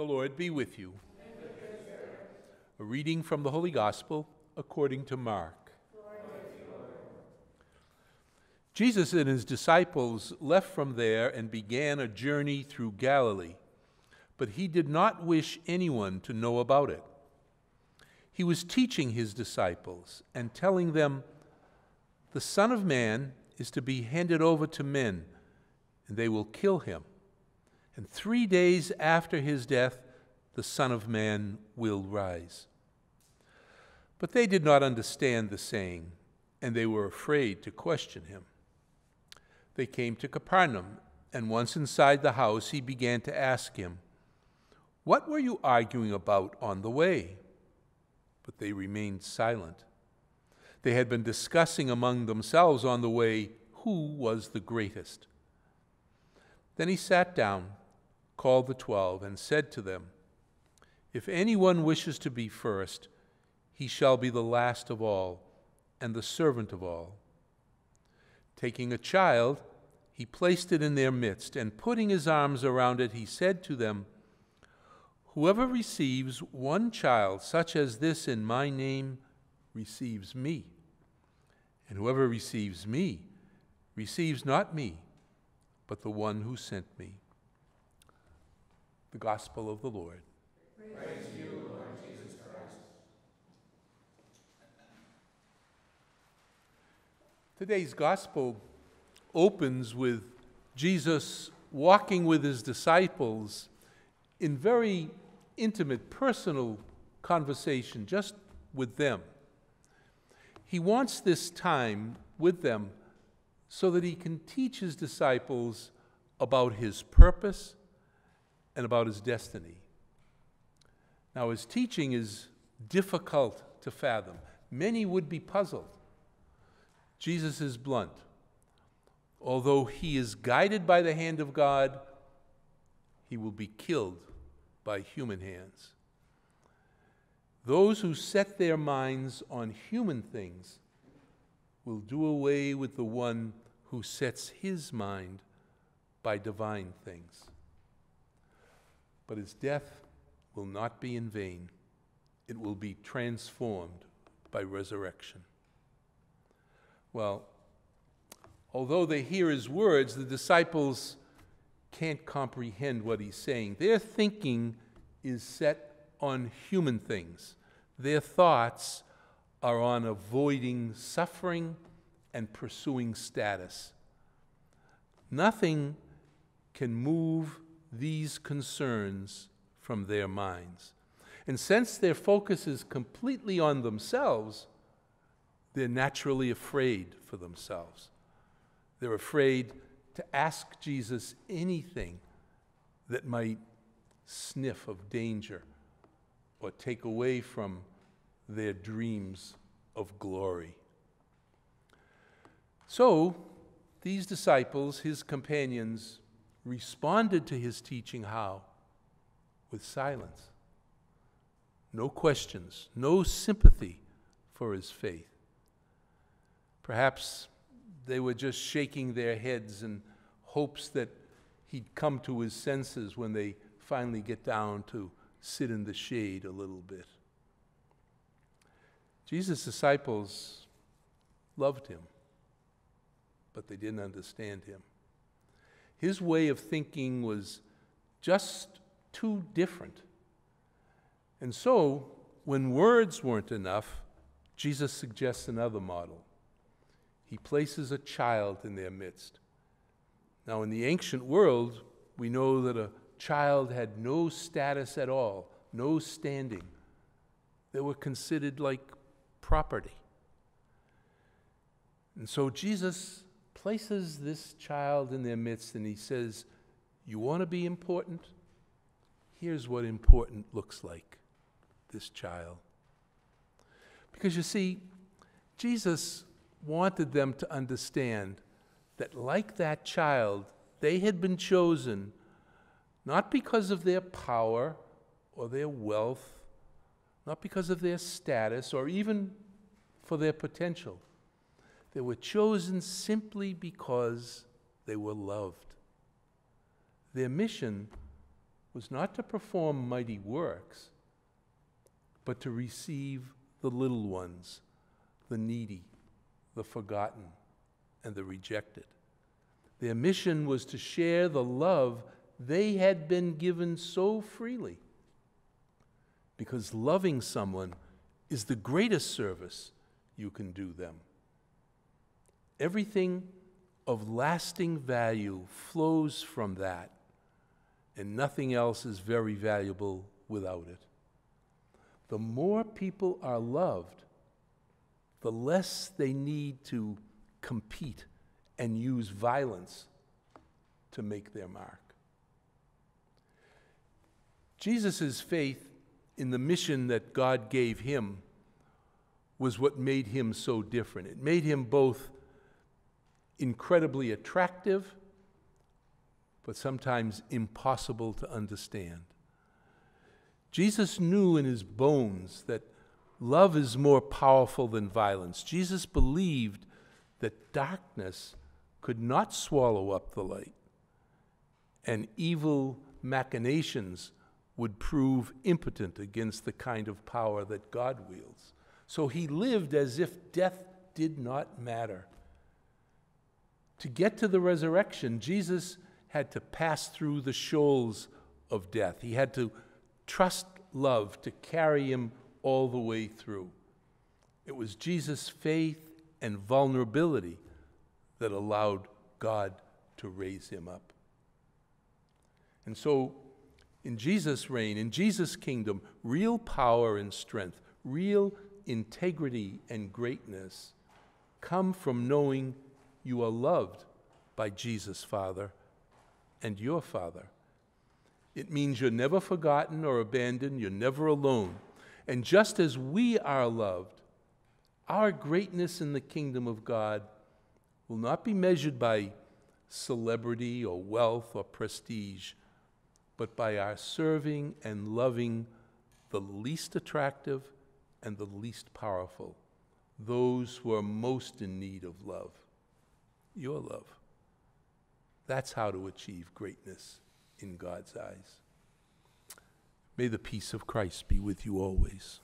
The Lord be with you. A reading from the Holy Gospel according to Mark. Jesus and his disciples left from there and began a journey through Galilee, but he did not wish anyone to know about it. He was teaching his disciples and telling them, "The Son of Man is to be handed over to men, and they will kill him. And 3 days after his death, the Son of Man will rise." But they did not understand the saying, and they were afraid to question him. They came to Capernaum, and once inside the house, he began to ask him, "What were you arguing about on the way?" But they remained silent. They had been discussing among themselves on the way who was the greatest. Then he sat down, called the 12, and said to them, "If anyone wishes to be first, he shall be the last of all and the servant of all." Taking a child, he placed it in their midst, and putting his arms around it, he said to them, "Whoever receives one child such as this in my name receives me. And whoever receives me receives not me, but the one who sent me." The Gospel of the Lord. Praise to you, Lord Jesus Christ. Today's Gospel opens with Jesus walking with his disciples in very intimate, personal conversation, just with them. He wants this time with them so that he can teach his disciples about his purpose and about his destiny. Now, his teaching is difficult to fathom. Many would be puzzled. Jesus is blunt. Although he is guided by the hand of God, he will be killed by human hands. Those who set their minds on human things will do away with the one who sets his mind by divine things. But his death will not be in vain. It will be transformed by resurrection. Well, although they hear his words, the disciples can't comprehend what he's saying. Their thinking is set on human things. Their thoughts are on avoiding suffering and pursuing status. Nothing can move these concerns from their minds. And since their focus is completely on themselves, they're naturally afraid for themselves. They're afraid to ask Jesus anything that might sniff of danger or take away from their dreams of glory. So, these disciples, his companions, responded to his teaching how? With silence. No questions, no sympathy for his faith. Perhaps they were just shaking their heads in hopes that he'd come to his senses when they finally get down to sit in the shade a little bit. Jesus' disciples loved him, but they didn't understand him. His way of thinking was just too different. And so, when words weren't enough, Jesus suggests another model. He places a child in their midst. Now, in the ancient world, we know that a child had no status at all, no standing. They were considered like property. And so Jesus places this child in their midst, and he says, "You want to be important? Here's what important looks like, this child." Because you see, Jesus wanted them to understand that like that child, they had been chosen not because of their power or their wealth, not because of their status or even for their potential. They were chosen simply because they were loved. Their mission was not to perform mighty works, but to receive the little ones, the needy, the forgotten, and the rejected. Their mission was to share the love they had been given so freely, because loving someone is the greatest service you can do them. Everything of lasting value flows from that, and nothing else is very valuable without it. The more people are loved, the less they need to compete and use violence to make their mark. Jesus' faith in the mission that God gave him was what made him so different. It made him both incredibly attractive, but sometimes impossible to understand. Jesus knew in his bones that love is more powerful than violence. Jesus believed that darkness could not swallow up the light, and evil machinations would prove impotent against the kind of power that God wields. So he lived as if death did not matter. To get to the resurrection, Jesus had to pass through the shoals of death. He had to trust love to carry him all the way through. It was Jesus' faith and vulnerability that allowed God to raise him up. And so, in Jesus' reign, in Jesus' kingdom, real power and strength, real integrity and greatness come from knowing you are loved by Jesus, Father, and your Father. It means you're never forgotten or abandoned, you're never alone. And just as we are loved, our greatness in the kingdom of God will not be measured by celebrity or wealth or prestige, but by our serving and loving the least attractive and the least powerful, those who are most in need of love, your love. That's how to achieve greatness in God's eyes. May the peace of Christ be with you always.